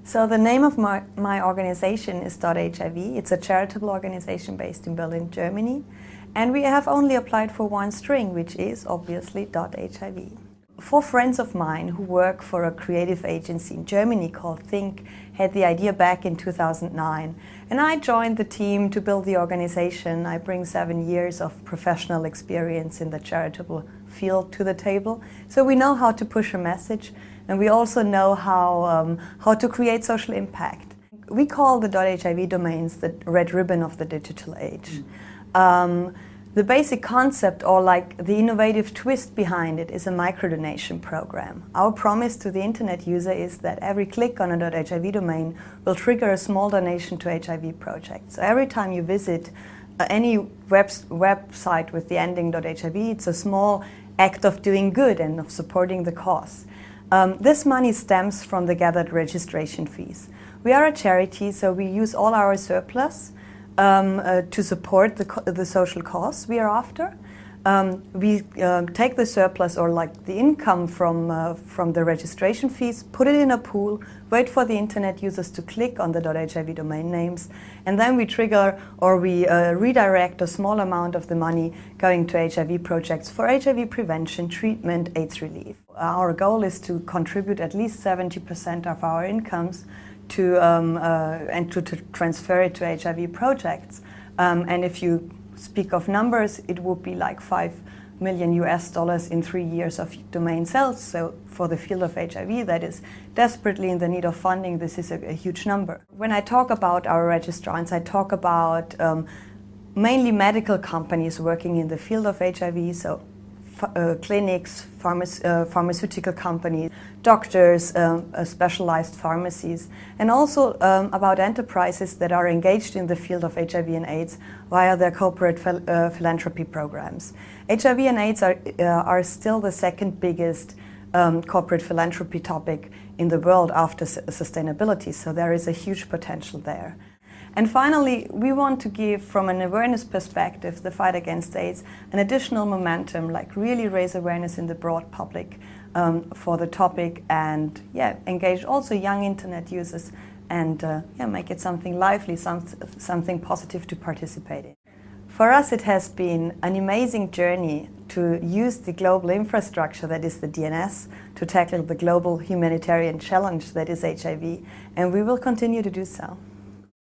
So the name of my organization is .hiv. It's a charitable organization based in Berlin, Germany. And we have only applied for one string, which is obviously .hiv. 4 friends of mine who work for a creative agency in Germany called Think had the idea back in 2009. And I joined the team to build the organization. I bring 7 years of professional experience in the charitable field to the table. So we know how to push a message, and we also know how to create social impact. We call the .hiv domains the red ribbon of the digital age. The basic concept, or like the innovative twist behind it, is a microdonation program. Our promise to the internet user is that every click on a .hiv domain will trigger a small donation to HIV projects. So every time you visit any website with the ending .hiv, it's a small act of doing good and of supporting the cause. This money stems from the gathered registration fees. We are a charity, so we use all our surplus to support the social cause we are after. We take the surplus, or like the income from the registration fees, put it in a pool, wait for the internet users to click on the .hiv domain names, and then we trigger or we redirect a small amount of the money going to HIV projects for HIV prevention, treatment, AIDS relief. Our goal is to contribute at least 70% of our incomes and to transfer it to HIV projects. And if you speak of numbers, it would be like $5 million in 3 years of domain sales. So for the field of HIV that is desperately in the need of funding, this is a huge number. When I talk about our registrants, I talk about mainly medical companies working in the field of HIV, so clinics, pharmaceutical companies, doctors, specialized pharmacies, and also about enterprises that are engaged in the field of HIV and AIDS via their corporate philanthropy programs. HIV and AIDS are still the second biggest corporate philanthropy topic in the world after sustainability, so there is a huge potential there. And finally, we want to give, from an awareness perspective, the fight against AIDS an additional momentum, like really raise awareness in the broad public for the topic, and engage also young internet users and make it something lively, something positive to participate in. For us, it has been an amazing journey to use the global infrastructure that is the DNS to tackle the global humanitarian challenge that is HIV, and we will continue to do so.